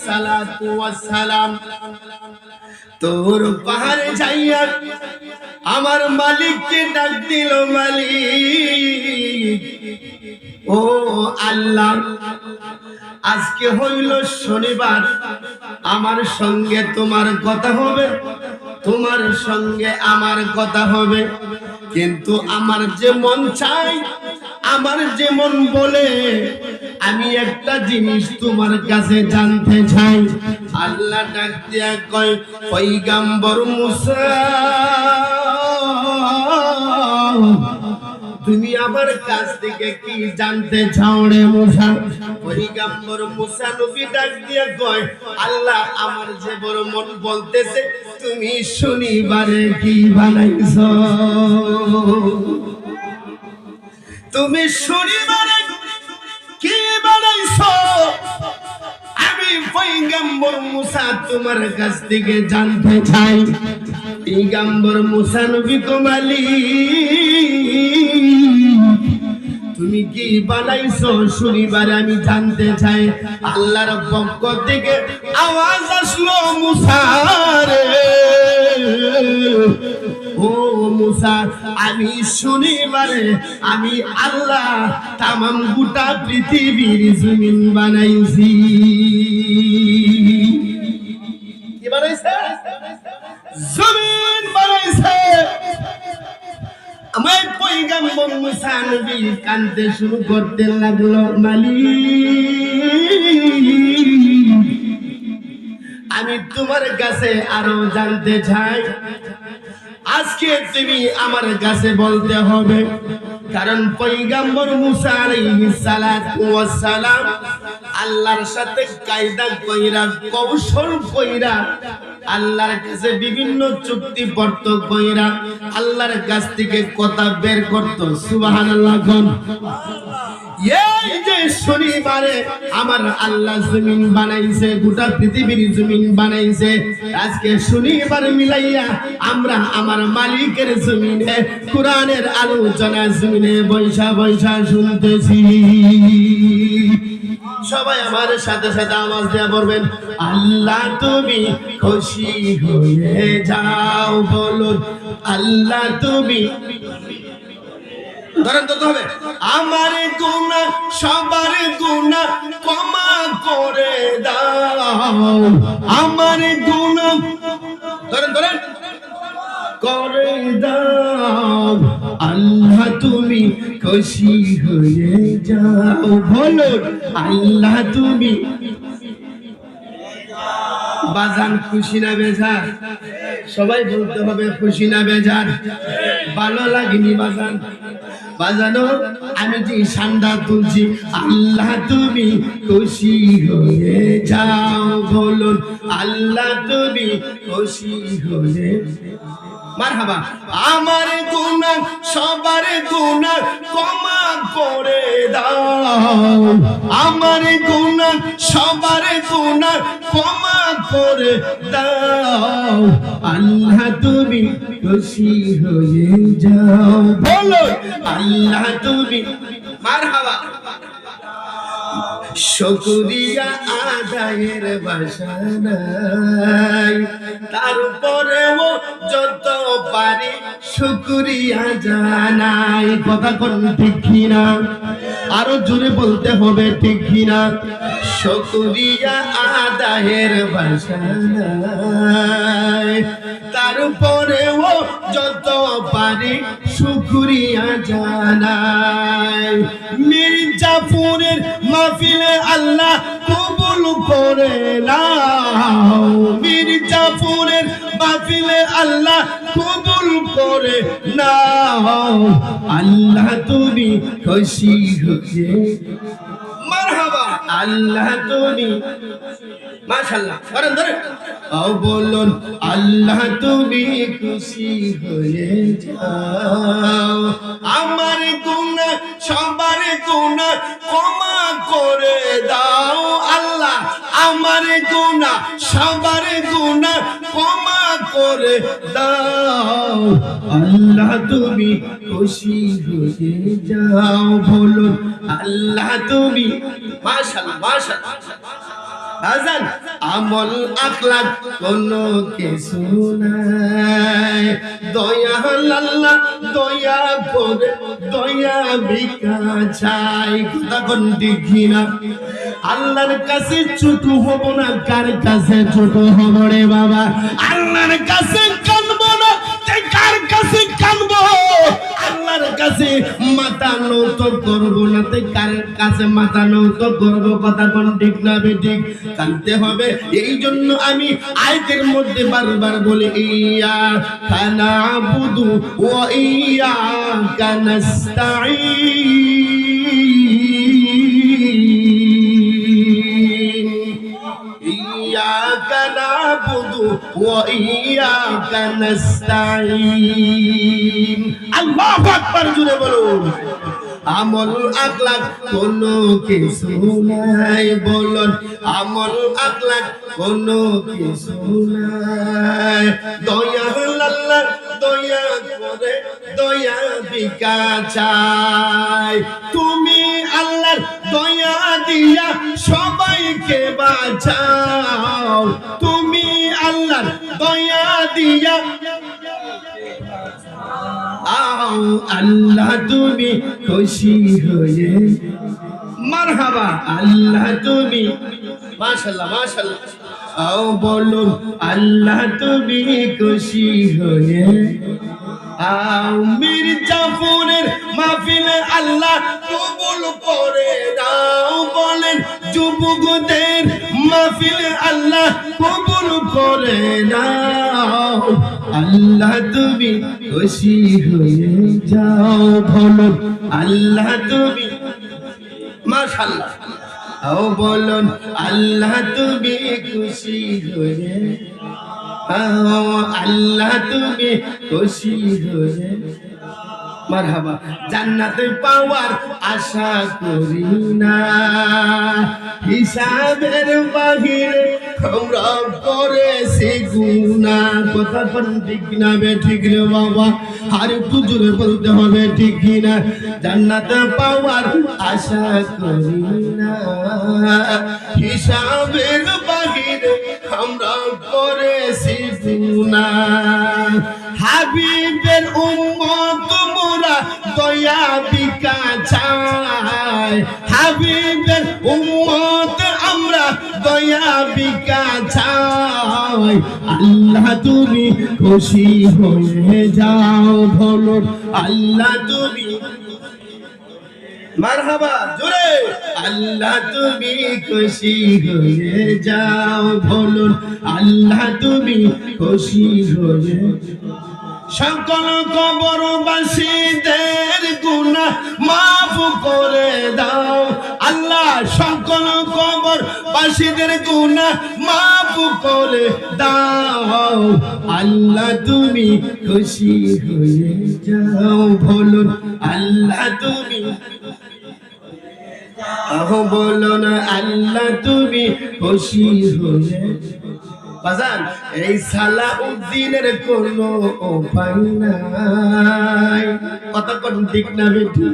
সালাতু ওয়াস সালাম তোর পাহাড়ে যাইয়া আমার মালিককে ডাক দিল, মালিক ও আল্লাহ, আজকে হইল শনিবার, আমার সঙ্গে তোমার কথা হবে, তোমার সঙ্গে আমার কথা হবে, কিন্তু আমার যে মন চাই, আমার যে মন বলে, আমি একটা জিনিস তোমার কাছে জানতে চাই। আল্লাহ ডাক দিয়া কয়, পয়গম্বর মুসা, তুমি আমার কাছ থেকে কি জানতে চাও রে মুসা? পয়গম্বর মুসা নবী ডাক দিয়া কয়, আল্লাহ, আমার যে বড় মন বলতেছে, তুমি শনিবারে কি বানাইছো? তুমি শনিবারে কি বানাইছো? আমি পয়গম্বর মুসা তোমার কাছ থেকে জানতে চাই। পয়গম্বর মুসা নবী তো মালিক, তুমি কি বানাইছো শনিবারে আমি জানতে চাই। আল্লাহর পক্ষ থেকে আওয়াজ আসলো, মুসা রে, ও মুসা, আমি শনিবারে আমি আল্লাহ তামাম গোটা পৃথিবীর জমিন বানাইছি। কি বানাইছে? জমিন বানাইছে। আমার পয়গম্বর মুসা নবী কাঁদতে শুরু করতে লাগলো, মালিক, আমি তোমার কাছে আরো জানতে চাই। আজকে তুমি আমার কাছে বলতে হবে, কারণ পয়গম্বর মুসা আলাইহিস সালাতু ওয়াস সালাম আল্লাহর সাথে কায়দা কইরা, কৌশল কইরা, আল্লাহর কাছে বিভিন্ন চুক্তি পড়ত কইরা, আল্লাহর কাছ থেকে কথা বের করত। সুবহানাল্লাহ। এই যে শনিবারে আমার আল্লাহ জমিন বানাইছে, গোটা পৃথিবীর জমিন বানাইছে, আজকে শনিবার মিলাইয়া আমরা আমার মালিকের জমিনে কোরআনের আলোচনা জমিনে বৈশা বৈশা শুনতেছি। সবাই আমার সাথে সাথে আওয়াজ দেয়া বলবেন, আল্লাহ তুমি খুশি হয়ে যাও, বলুন আল্লাহ তুমি। ধরেন তো হবে, আমার গুনাহ সবার গুনাহ ক্ষমা করে দাও, আমার গুনাহ ধরেন ধরেন করে দাও, আল্লাহ তুমি খুশি হয়ে যাও, বলুন আল্লাহ তুমি। বাজান খুশি না বেজার? সবাই বলতে হবে খুশি না বেজার? ভালো লাগেনি বাজান? বাজানো আমি যে সান্ডা তুলছি, আল্লাহ তুমি খুশি হয়ে যাও, বলুন আল্লাহ তুমি খুশি হয়ে। মারহাবা। আমার গুনাহ সবার গুনাহ ক্ষমা করে দাও, আমার গুনাহ সবার গুনাহ ক্ষমা করে দাও, আল্লাহ তুমি খুশি হয়ে যাও, বলো আল্লাহ তুমি। মারহাবা। শুকরিয়া আদায়ের ভাষা নাই, তারপরেও যত পারি শুকরিয়া জানাই। কথা কোন ঠিক কিনা? আরো জোরে বলতে হবে ঠিক কিনা? শুকরিয়া আদায়ের ভাষা নাই, তারপরেও যত পারি শুকরিয়া জানাই। মির্জাপুরের মাহফিলে আল্লাহ কবুল করে নাও, মির্জাপুরের মাহফিলে আল্লাহ কবুল করে নাও, আল্লাহ তুমি খুশি হয়ে। মারহাবা। আল্লাহ তুমি। মাশাআল্লাহ। ধরেন ধরেন। বলুন আল্লাহ তুমি খুশি হয়ে যাও, আমার গুনাহ সবার গুনাহ ক্ষমা করে দাও, আল্লাহ আমার গুনাহ সবার গুনাহ ক্ষমা করে দাও, আল্লাহ তুমি খুশি হয়ে যাও, বলুন আল্লাহ তুমি। মাশাআল্লাহ মাশাআল্লাহ। আজান আমল আখলাক কোনো কিছু নাই দয়াল আল্লাহ দয়া করে দয়া ভিক্ষা চাই কথা কোন দেখি না আল্লাহর কাছে ছোট হব না কার কাছে ছোট হব রে বাবা আল্লাহর কাছে কাঁদবো না কার কাছে কাঁদবো আল্লাহর কাছে মাথা নত করব না তে কার কাছে মাথা নত করব কথা কোন ঠিক না বেঠিক কাঁদতে হবে এই জন্য আমি আয়াতের মধ্যে বারবার বলি ইয়া কানাবুদু ওয়া ইয়া কানাস্তাঈন ইয়্যাকা না'বুদু ওয়া ইয়্যাকা নাস্তাঈন আল্লাহু আকবার জোরে বলুন আমল আখলাক কোনো কিছু নাই বলুন আমল আখলাক কোনো কিছু নাই দয়াল আল্লাহ দয়া করে দয়া ভিক্ষা চাই তুমি আল্লাহর দয়া দিয়া সবাইকে বাঁচাও তুমি আল্লাহর দয়া দিয়া আল্লাহ তুমি খুশি হয়ে মারহাবা আল্লাহ তুমি মাশাআল্লাহ মাশাআল্লাহ আও বলুন আল্লাহ তুমি খুশি হয়ে আও মির্জাপুরের মাহফিলে আল্লাহ কবুল করে দাও বলেন যুবকদের মাহফিলে আল্লাহ কবুল করে দাও আল্লাহ তুমি খুশি হয়ে যাও বলুন আল্লাহ তুমি মাশাআল্লাহ আও বলুন আল্লাহ তুমি খুশি হয়ে আল্লাহ তুমি খুশি হয়ে মারহাবা জান্নাতে পাওয়ার আশা করি না হিসাবের বাহিরে আমরা করেছি গুনাহ কথা কোন ঠিক না ঠিক রে বাবা আর একটু জোরে বলতে হবে ঠিক না জান্নাতে পাওয়ার আশা করি না হিসাবের বাহিরে আমরা করেছি গুনাহ হাবিবের উম্মত মোরা দয়া ভিক্ষা চাই হাবিবের উম্মত আমরা দয়া ভিক্ষা চাই আল্লাহ তুমি খুশি হয়ে যাও বলুন আল্লাহ তুমি মারহাবা জোরে আল্লাহ তুমি খুশি হয়ে যাও বলুন আল্লাহ তুমি খুশি হয়ে সকল কবরবাসীদের গুনাহ মাফ করে দাও আল্লাহ সকল কবরবাসীদের গুনাহ মাফ করে দাও আল্লাহ তুমি খুশি হয়ে যাও বলুন আল্লাহ তুমি আহো বলুন আল্লাহ তুমি খুশি হয়ে বাজান এই সালাউদ্দিনের কোনো উপায় নাই কথা কোন ঠিক না বেটি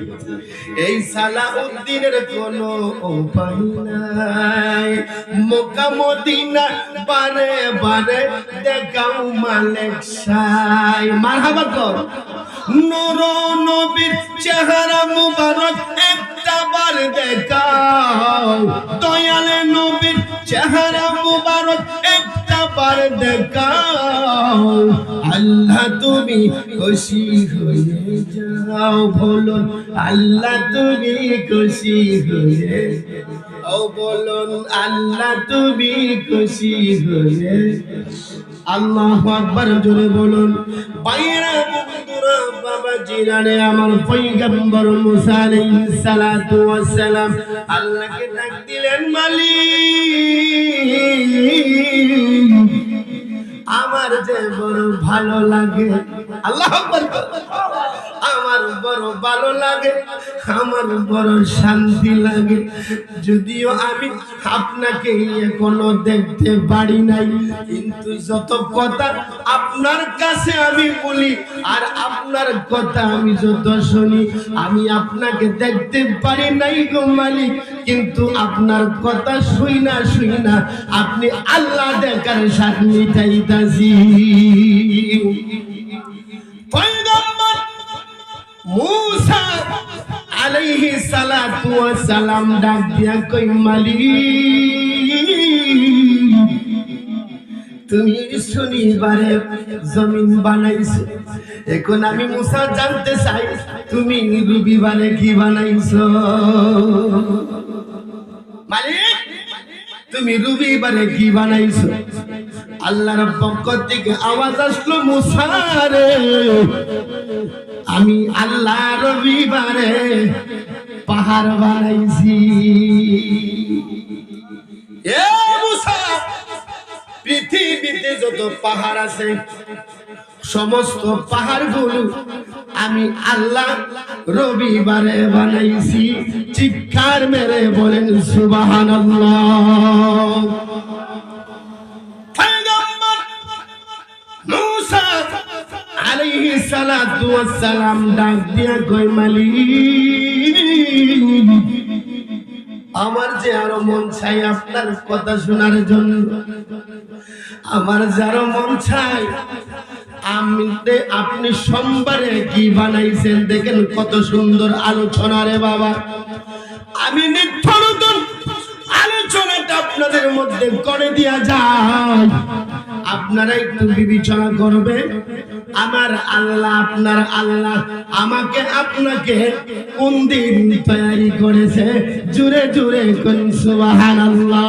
এই সালাউদ্দিনের কোনো উপায় নাই মক্কা মদিনা বারে বারে দেখাও মালিক সাই মারহাবা কর নূর নবীর চেহারা মুবারক একটা বার দেখাও দয়াল নবীর চেহারা মুবারক একটা বার দেখাও আল্লাহ তুমি খুশি হয়ে যাও বলুন আল্লাহ তুমি খুশি হয়ে ও বলুন আল্লাহ তুমি খুশি হয়ে আল্লাহু আকবার জোরে বলুন বাইরা বন্ধুরা বাবা জিরানে আমার পয়গম্বর মুসা আলাইহিস সালাতু ওয়াস সালাম আল্লাহকে ডাক দিলেন মালিক আমার যে বড় ভালো লাগে আল্লাহু আকবার আমার বড় ভালো লাগে, আমার বড় শান্তি লাগে। যদিও আমি আপনাকে এখনো দেখতে পারি নাই, কিন্তু যত কথা আপনার কাছে আমি বলি আর আপনার কথা আমি যত শুনি, আমি আপনাকে দেখতে পারি নাই গো মালিক, কিন্তু আপনার কথা শুই না আপনি আল্লাহ দেখার স্বাদ মিটাইতাছি। পয়গম্বর মূসা আলাইহিস সালাতু ওয়াস সালাম ডাক দিয়া কই, মালিক তুমি শনিবারে জমিন বানাইছো, এখন আমি মূসা জানতে চাই তুমি রবিবারে কি বানাইছো? মালিক তুমি রবিবারে কি বানাইছো? আল্লাহর পক্ষ থেকে আওয়াজ আসলো, মূসা রে আমি আল্লাহ রবিবারে পাহাড় বানাইছি। এ মূসা, পৃথিবীতে যত পাহাড় আছে সমস্ত পাহাড়গুলো আমি আল্লাহ রবিবারে বানাইছি। চিৎকার মেরে বলেন সুবহানাল্লাহ। পয়গম্বর মূসা আলাইহিস সালাতু ওয়াস সালাম ডাক দিয়া কই, মালিক আমার যে আরো মন চাই আপনার কথা শোনার জন্য, আমার যারো মন চাই আপনি সোমবারে কি বানাইছেন দেখেন কত সুন্দর আলোচনা রে বাবা। আমি নিত্যনতুন আলোচনাটা আপনাদের মধ্যে করে দিয়া যাই, আপনারা একটু বিবেচনা করবে। আমার আল্লাহ আপনার আল্লাহ আমাকে আপনাকে কোন দিন তৈরি করেছে? জুড়ে জুড়ে কোন সুবহানাল্লাহ।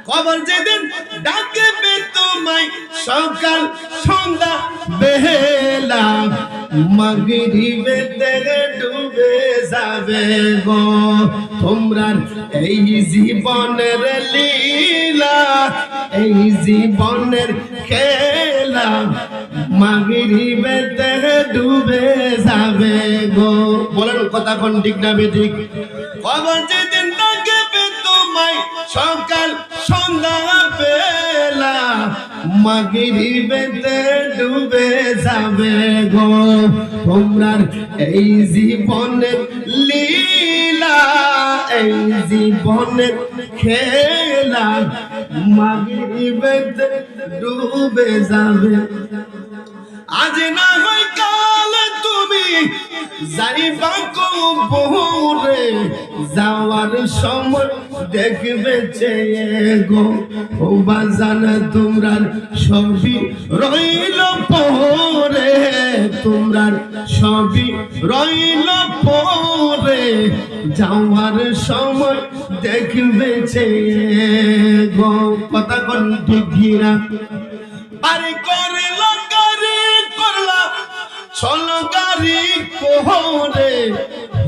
কবর যেদিন ডাকবে তোমায় সকাল সন্ধ্যা বেলা, মাগরিবে থেকে ডুবে যাবে গো তোমরা এই জীবনের লীলা, এই জীবনের খেলা, মাগরিবে থেকে ডুবে যাবে গো। বলেন কথা কোন ঠিক না বেঠিক? কবর যেদিন ডাকবে তোমায় সকাল সন্ধ্যা বেলা, মাগরিবেতে ডুবে যাবে গো তোমরা এই জীবনের লীলা, এই জীবনের খেলা, মাগরিবেতে ডুবে যাবে। আজ না হয় কাল তুমি যাইবা কবরে, যাওয়ার সময় দেখবে চেয়ে গো ও বাজান তোমরা সবই রইল পরে, তোমরা সবই রইল পরে, যাওয়ার সময় দেখবে চেয়ে গো। কথা কোন ঠিক না? আরে করলা গাড়ি করলা চলো গাড়ি কোহরে,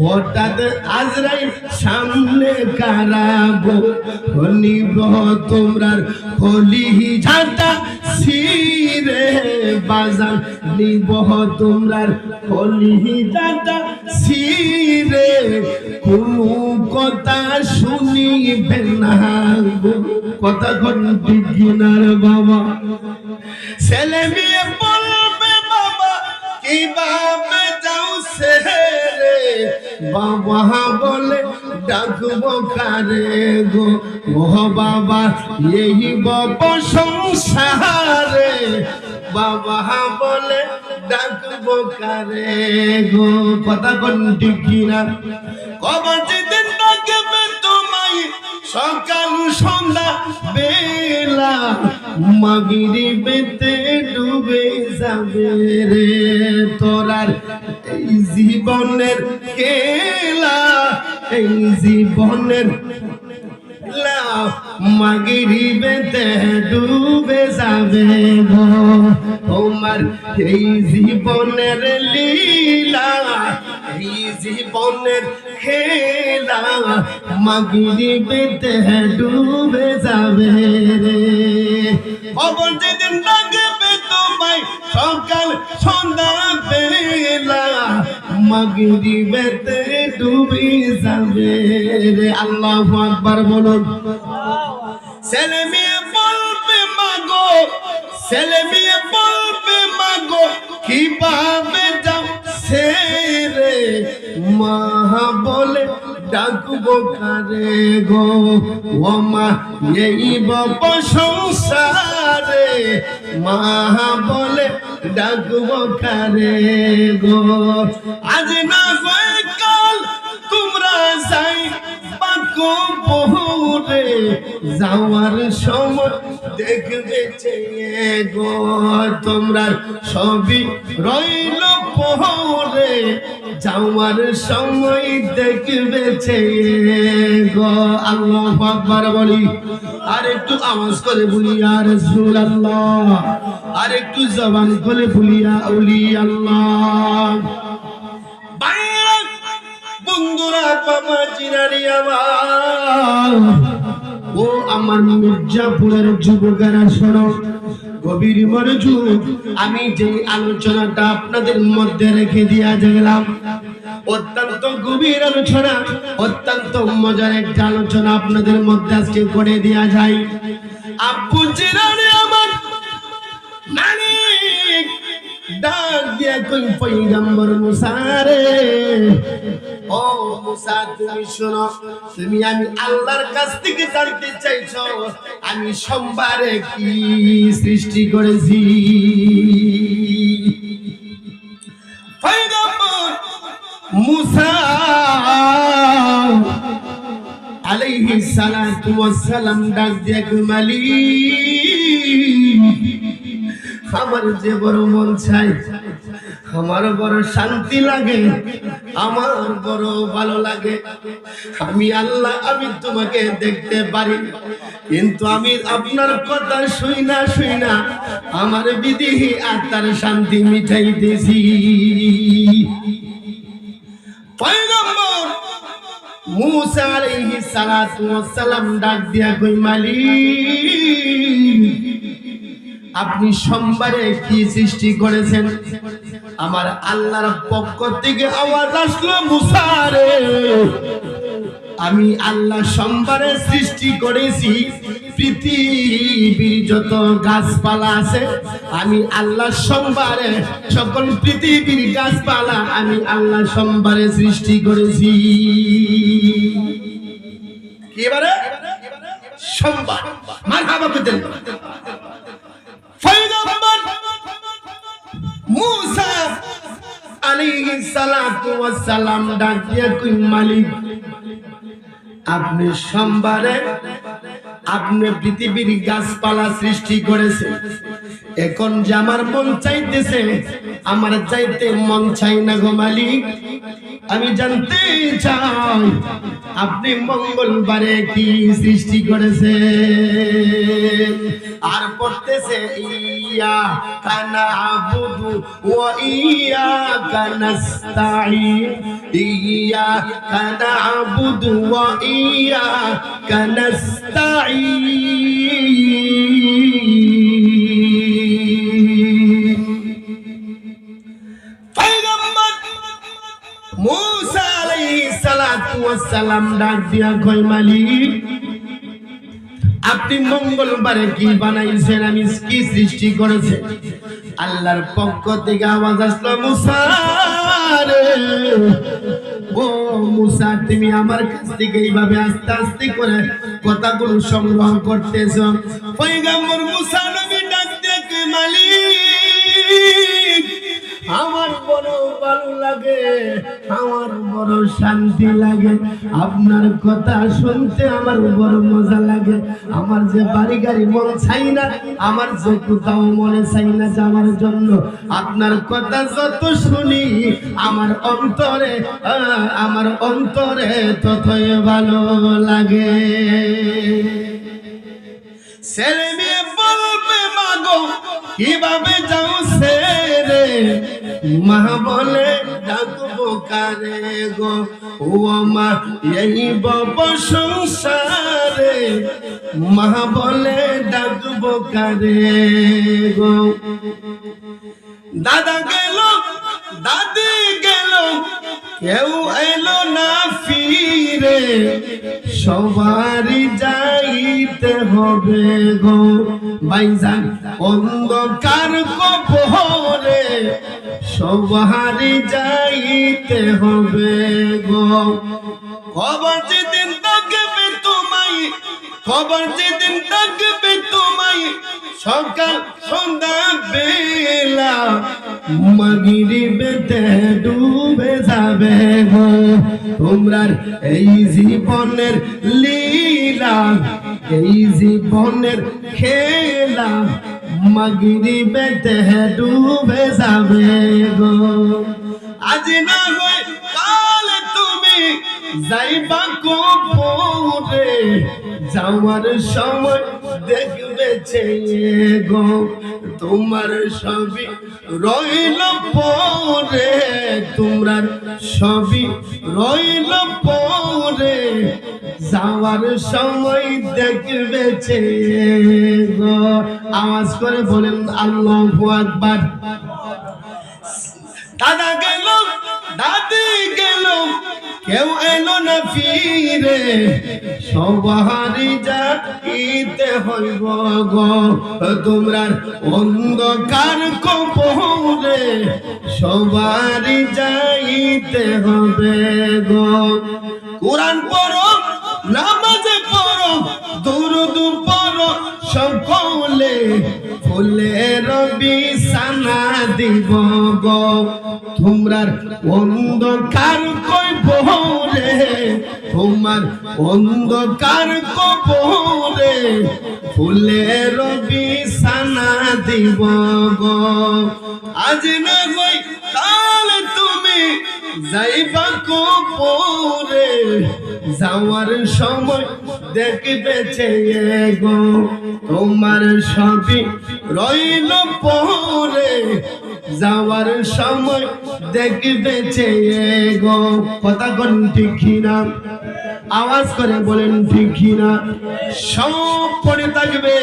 হঠাৎ আজরাইল সামনে কারাবো, নিব তোমরা কলি ঝাঁটা সিরে বাজান, নিব তোমরা কলি ঝাঁটা সিরে, কোনো কথা শুনিবে না গো। কথা কোন ঠিক না রে বাবা? ছেলে মেয়ে বলবে বাবা কিভাবে যাও সেরে, বাবা বলে ডাকবো কারে গো, ও বাবা এই বব সংসারে, বাবা বলে ডাকবো কারে গো। কথা কোন ঠিক না? কবর যেদিন ডাকবে তোমায় সকাল সন্ধ্যা বেলা, মাগরিবেতে ডুবে যাবে রে তোরার এই জীবনের খেলা, এই জীবনের খেলা, মাগরিবেতে ডুবে যাবে গো তোমার এই জীবনের লীলা, এই জীবনের খেলা, মাগরিবেতে ডুবে যাবে রে। কবর যেদিন ডাকবে তোমায় সকাল সন্ধ্যা বেলা মাগরিবেতে ডুবে যাবে রে। আল্লাহু আকবার বলুন। ছেলে মেয়ে বলবে মাগো, ছেলে মেয়ে বলবে মাগো কিভাবে যাও ছেড়ে, মা বলে ডাকবো কারে গো, ও মা এই বাপ সংসারে, মা বলে ডাকবো কারে গো। আজ না হয় কাল তোমরা যাই বাকো বহুরে, যাওয়ার সময় দেখবে চেয়ে গো, তোমরা সবই রইল পহরে, যাওয়ার সময় দেখবে চেয়ে গো। আল্লাহু আকবার বলি, আর একটু আওয়াজ করে বলি ইয়া রাসূলুল্লাহ, আর একটু জবান খুলে বলি ইয়া আউলি আল্লাহ। বন্ধুরা বাবা জিরানি আমার, ও আমার মির্জাপুরের যুবকেরা শোনো, গভীর মনোযোগ। আমি যে আলোচনাটা আপনাদের মধ্যে রেখে দিয়া গেলাম, অত্যন্ত গভীর আলোচনা, অত্যন্ত মজার একটা আলোচনা আপনাদের মধ্যে আজকে করে দেয়া যায়। আব্বু জিরানি আমার মালিক ডাক দিয়া কই পয়গম্বর মুসা রে, ও মুসা তুমি শোনো, তুমি আমি আল্লাহর কাছ থেকে জানতে চাইছো আমি সোমবারে কি সৃষ্টি করেছি। পয়গম্বর মুসা আলাইহিস সালাতু ওয়াস সালাম ডাক দিয়া কই মালিক, আমার যে বড় মন চাই, আমার বড় শান্তি লাগে, আমার বড় ভালো লাগে, আমি আল্লাহ আমি তোমাকে দেখতে পারি, কিন্তু আমি আপনার কথা শুইনা শুইনা আমার বিদেহী আত্মার শান্তি মিটাইতেছি। পয়গম্বর মুসা আলাইহিস সালাতু ওয়াস সালাম ডাক দিয়া কই মালিক, আপনি সোমবারে কি সৃষ্টি করেছেন? আমার আল্লাহর পক্ষ থেকে আওয়াজ আসলো, মুসা রে আমি আল্লাহ সোমবারে সৃষ্টি করেছি পৃথিবীর যত গাছপালা আছে, আমি আল্লাহ সোমবারে সকল পৃথিবীর গাছপালা আমি আল্লাহ সোমবারে সৃষ্টি করেছি। কি এবারে সোমবার, মারহাবা বলেন। পয়গম্বর মুসা আলাইহিস সালাতু ওয়াস সালাম ডাক দিয়া কই মালিক, আপনি সোমবারে আপনি পৃথিবীর গাছপালা সৃষ্টি করেছেন, এখন যে আমার মন চাইতেছে আমার চাইতে মন চাই না গো মালিক, আমি জানতে চাই আপনি মঙ্গলবারে কি সৃষ্টি করেছেন। আর পড়তেছে ইয়া কানা আবুদু ওয়া ইয়া কানাস্তাঈন, ইয়া কানা আবুদু ওয়া ইয়া কানাস্তাঈন। পয়গম্বর মুসা আলাইহিস সালাতু ওয়াস সালাম ডাক দিয়া কই মালিক, আপনি মঙ্গলবারে কি বানাইছেন, আমি কি সৃষ্টি করেছেন? আল্লাহর পক্ষ থেকে আওয়াজ আসলো, মুসা রে ও মুসা তুমি আমার কাছ থেকে এইভাবে আস্তে আস্তে করে কথাগুলো সংগ্রহ করতেছো। পয়গম্বর মুসা নবী ডাক দিয়ে কই মালিক, আমার বড় ভালো লাগে, আমার বড় শান্তি লাগে, আপনার কথা শুনতে আমার বড় মজা লাগে, আমার যে বাড়ি গাড়ি মন চাই না, আমার যে কোথাও মনে চাই না যাওয়ার জন্য, আপনার কথা যত শুনি আমার অন্তরে ততই ভালো লাগে। ছেলে মেয়ে বলবে মাগো কিভাবে যাও ছেড়ে, মা বলে ডাকবো কারে গো ও আমার এই বব সংসারে মা বলে ডাকবো কারে গো দাদা গেল দাদি গেল কেউ এলো না ফিরে সবারই যাইতে হবে গো ভাইজান অন্ধকার কবরে সবারই যাইতে হবে গো কবর যেদিন থাকবে তোমায় কবর যেদিন থাকবে তোমায় সকাল সন্ধ্যা বেলা মাগরিবেতে ডুবে যাবে গো তোমরার এই জীবনের লীলা এই জীবনের খেলা মাগরিবেতে ডুবে যাবে গো আজ না হয় কাল তুমি যাইবা কবরে যাওয়ার সময় দেখবে চেয়ে গো তোমার সবই রইল পরে তোমার সবই রইল পরে যাওয়ার সময় দেখবে চেয়ে গো আওয়াজ করে বলেন আল্লাহু আকবার দাদা গেল দাদি গেল কেউ এলো না ফিরে সবারই যাইতে হইব গো তোমরা অন্ধকার কবরে সবারই যাইতে হবে গো কোরআন পড়ো নামাজ পড়ো দুরূদ পড়ো সকলে ফুলের বিছানা দিব গো তোমরা অন্ধকার কবরে তোমার অন্ধকার কবরে ফুলের বিছানা দিব গো আজ না হই কাল তুমি যাইবা কবরে যাওয়ার সময় দেখবে চেয়ে গো তোমার সবই রইল পরে যাওয়ার সময় দেখবে চেয়ে গো কথা কোন ঠিক না আওয়াজ করে বলেন ঠিক না সব পড়ে থাকবে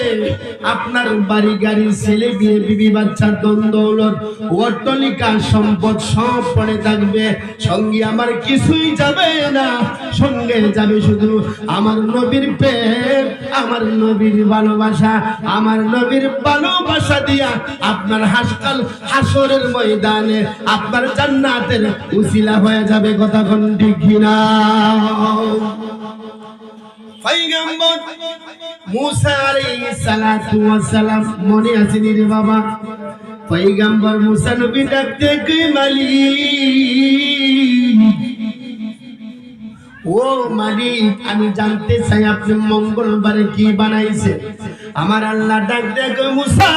আপনার বাড়ি গাড়ি ছেলে বিয়ে বিবি বাচ্চা ধন দৌলত অট্টালিকা সম্পদ সব পড়ে থাকবে সঙ্গে আমার কিছুই যাবে না সঙ্গে যাবে শুধু আমার নবীর প্রেম আমার নবীর ভালোবাসা আমার নবীর ভালোবাসা দিয়া আপনার হাসরের ময়দানে আপনার জান্নাতের উসিলা হয়ে যাবে কথা কোন ঠিক না পয়গম্বর মুসা আলাইহিস সালাতু ওয়াস সালাম মনে আছে রে বাবা পয়গম্বর মুসা নবী ডাকতে কই মালিক ও মালিক আমি জানতে চাই আপনি মঙ্গলবারে কি বানাইছে আমার আল্লাহ ডাকতে কই মুসা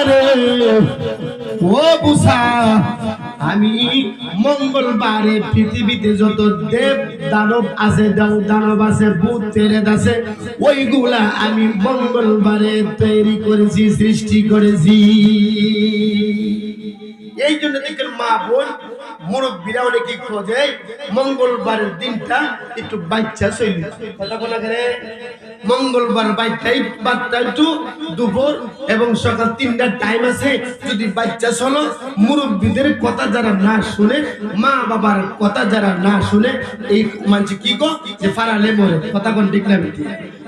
রে ও মুসা আমি মঙ্গলবারে পৃথিবীতে যত দেব দানব আছে দানব আছে ভূত প্রেত আছে ওইগুলা আমি মঙ্গলবারে তৈরি করেছি সৃষ্টি করেছি এই জন্য দেখেন মা বোন মুরব্বীরা অনেকে খোঁজে মঙ্গলবারের দিনটা একটু বাচ্চা শৈলী কথা বলা করে মঙ্গলবার বাচ্চা একটু দুপুর এবং সকাল 3টার টাইম আছে যদি বাচ্চা চলো মুরব্বীদের কথা যারা না শুনে মা বাবার কথা যারা না শুনে এই মানুষ কি গো যে ফারালে মরে কথা কোন ঠিক না বেটি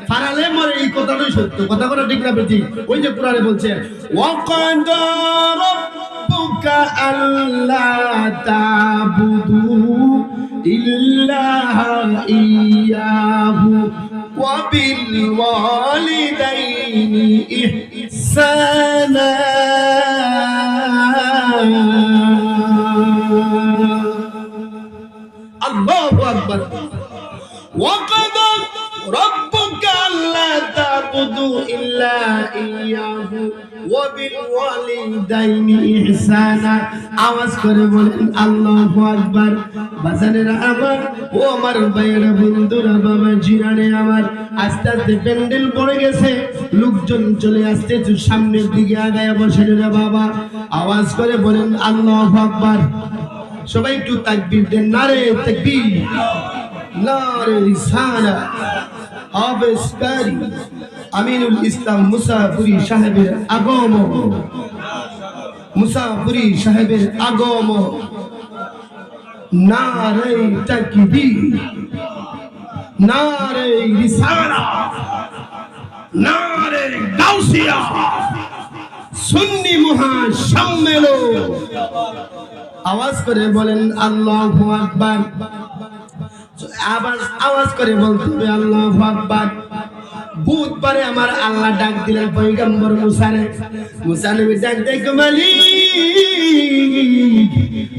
ফারালে মরে এই কথাটাই সত্য কথা কোন ঠিক না বেটি ওই যে কোরআনে বলছে ওয়াকাদার রাব্বুকা আল্লা তাবুদু ইল্লা ইয়াহু ওয়া বিল ওয়ালিদাইনি ইহসানা আল্লাহু আকবার ওয়াকাদা রাব্বুকা আল্লা তাবুদু ইল্লা ইয়াহু ওয়া বিল ওয়ালিদাইনি ইহসানা আওয়াজ করে বলেন আল্লাহু আকবার বাজানেরা আমার ও আমার ভাইয়েরা বন্ধুরা বাবা জিরানে আমার আস্তে আস্তে প্যান্ডেল পড়ে গেছে লোকজন চলে আসছে সামনের দিকে আগায় বসে রে বাবা আওয়াজ করে বলেন আল্লাহু আকবার সবাই একটু তাকবীর দেন, নারে তাকবীর, নারে রিসালাত। হাফেজ কারি আমিনুল ইসলাম মুসাফিরি সাহেবের আগমন, মুসাফিরি সাহেবের আগমন। নারে তাকবীর, নারে রিসালাত, নারে গাউসিয়া, সুন্নি মহাসম্মেলন। আওয়াজ করে বলেন আল্লাহু আকবার। আওয়াজ করে বলতে হবে আল্লাহু আকবার। বুধবারে আমার আল্লাহ ডাক দিলেন পয়গম্বর মুসারে। মুসা নবী ডাক দেখো, মালিক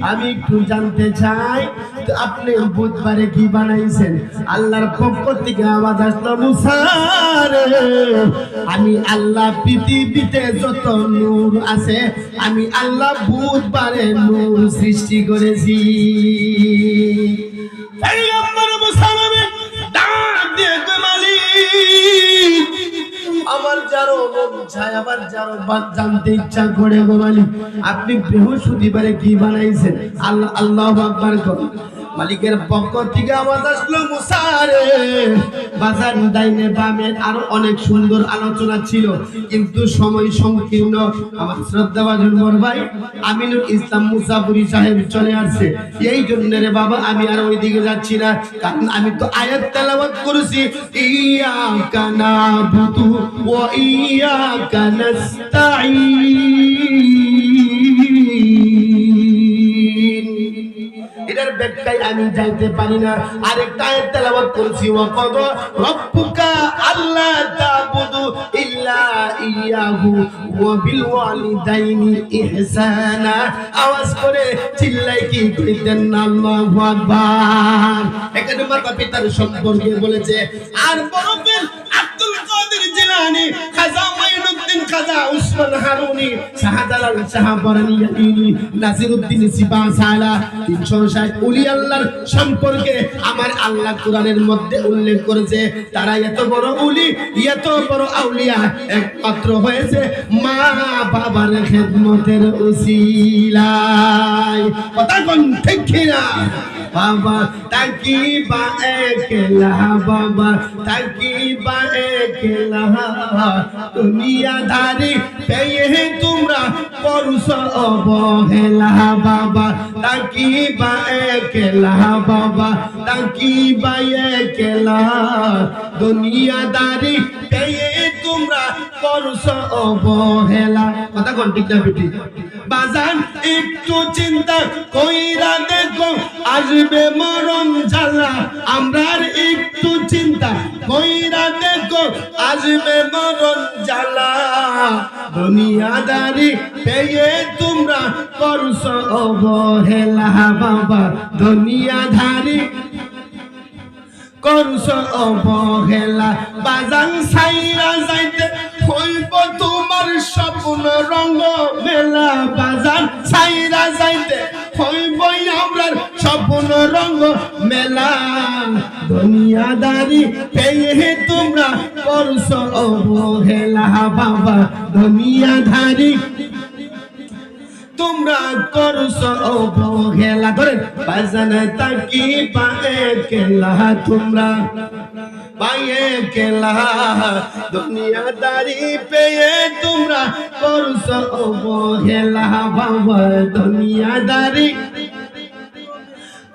আমি একটু জানতে চাই তো আপনি বুধবারে কি বানাইছেন? আল্লাহর পক্ষ থেকে আওয়াজ আসলো, মুসা রে আমি আল্লাহ পৃথিবীতে যত নূর আছে আমি আল্লাহ বুধবারে নূর সৃষ্টি করেছি। পয়গম্বর মুসা নবী ডাক দিয়ে কয়, মালিক আমার যারো মন চায়, আমার যারো জানতে ইচ্ছা করে গো মালিক আপনি বৃহস্পতিবারে কি বানাইছেন? আল্লাহ আল্লাহু আকবার কর। মালিকের পক্ষ থেকে আওয়াজ আসলো, মুসা রে বাজার ডাইনে বামে আরো অনেক সুন্দর আলোচনা ছিল কিন্তু সময় সংকীর্ণ। আমার শ্রদ্ধাভাজন বড় ভাই আমিনুল ইসলাম মুসাফিরি সাহেব চলে আসছে, এই জন্য রে বাবা আমি আর ওইদিকে যাচ্ছি না, কারণ আমি তো আয়াত তেলাওয়াত করেছি, ইয়াকা নাবুদু ওয়া ইয়াকা নাস্তাঈন। এটার ব্যাখ্যায় আমি যাইতে পারি না। আরেকটা আয়াত তেলাওয়াত করেছি, ওয়া ক্বাদা রাব্বুকা আল্লা তা'বুদু ইল্লা ইয়াহু ওয়া বিল ওয়ালিদাইনি ইহসানা। আওয়াজ করে চিল্লাই কি কইতেন না আল্লাহু আকবার। এখানে মাতা পিতার সম্পর্কে বলেছে। আর বরফের আব্দুল কাদের জিলানী, খাজা মাইনুদ্দিন, খাজা উসমান হারুনি, শাহজালাল শাহপরানী ইয়ামিনী, নাসিরউদ্দিন সিপাহসালা 360 ওলি আল্লাহর সম্পর্কে আমার আল্লাহ কোরআনের মধ্যে উল্লেখ করেছে। তারা এত বড় ওলি, এত বড় আউলিয়া একমাত্র হয়েছে মা বাবার খেদমতের উসিলায়। কথা কোন ঠিক কিনা? বাবা তাকিবা একলা, বাবা তাকিবা একলা, দুনিয়াদারি পেয়ে তোমরা করছো অবহেলা। বাবা তাকিবা একলা, বাবা তাকিবা একলা, দুনিয়াদারি পেয়ে তোমরা করছো অবহেলা। কথা কোন ঠিক না বেটি? বাজান একটু চিন্তা কইরা দেখো আসবে মরণ জ্বালা। আমরার একটু চিন্তা কইরা দেখো আসবে মরণ জ্বালা। দুনিয়াদারি পেয়ে তোমরা করছো অবহেলা। বাবা দুনিয়াদারি করছো অবহেলা। বাজান সাইরা যাইতে হইব তোমার স্বপ্ন রঙ্গ মেলা। বাজান সাইরা যাইতে হইব আমরার স্বপ্ন রঙ্গ মেলা। দুনিয়াদারি পেয়ে তোমরা করছো অবহেলা। বাবা দুনিয়াদারি তোমরা করছো অবহেলা। ধরেন বাজান তাকিবা একলা, তোমরা পায়ে কেলা, দুনিয়াদারি পেয়ে তোমরা করছো অবহেলা। বাবা দুনিয়াদারি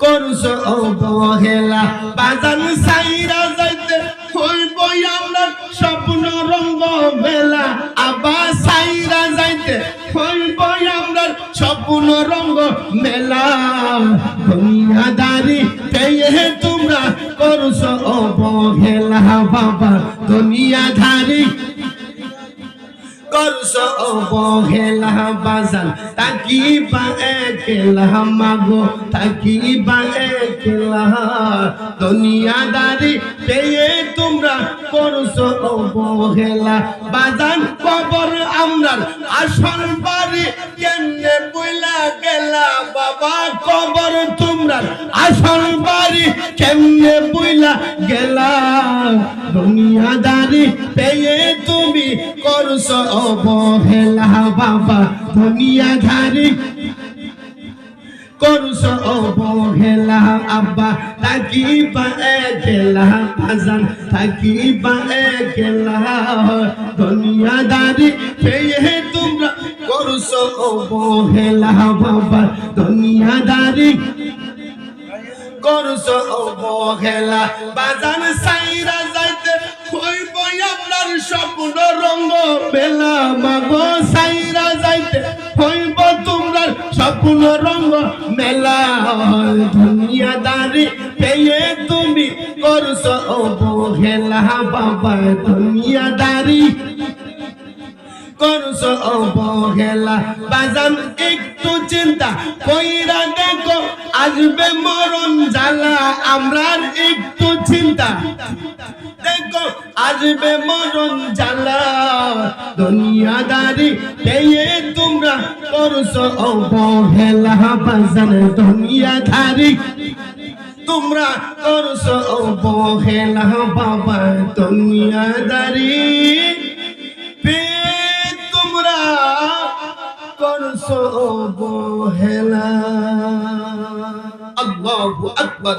করছো অবহেলা। বাজান সাইরা যাইতে হইব আমরা স্বপ্ন রঙ্গ মেলা। আবার সাইরা যাইতে হইব আমরা স্বপ্ন রঙ্গ মেলা। দুনিয়াদারি পেয়ে তোমরা করছো অবহেলা। বাবা দুনিয়াদারি করছো অবহেলা। বাজান তাকিবা একলা, মাগো তাকিবা একলা, দুনিয়াদারি পেয়ে তোমরা করছো অবহেলা। বাজান কবর আমরার আসল বাড়ি কেমনে বইলা গেলা। বাবা কবর তোমরা আসল বাড়ি কেমনে বইলা গেলা। দুনিয়াদারি পেয়ে তুমি করছো অবহেলা। বাবা দুনিয়াদারি করছো অবহেলা আব্বা থাকিবা একলা বাজান থাকিবা একলা দুনিয়াদারি পেয়ে তোমরা করছো অবহেলা বাবা দুনিয়াদারি করছো অবহেলা বাজান সাইরা যাইতে হইব আপনার স্বপ্ন রঙ্গ বেলা মাগো সাইরা যাইতে হইব তোমরা স্বপ্ন রঙ্গ মেলা দুনিয়াদারি পেয়ে তুমি করছো অবহেলা বাবা দুনিয়াদারি করছো অবহেলা বাজান একটু চিন্তা কইরা দেখো আসবে মরণ জ্বালা আমরার একটু চিন্তা দেখো আসবে মরণ জ্বালা দুনিয়াদারি পেয়ে তোমরা করছো অবহেলা বাজান দুনিয়াদারি তোমরা করছো অবহেলা বাবা দুনিয়াদারি তোমরা করছো অবহেলা। আল্লাহু আকবার।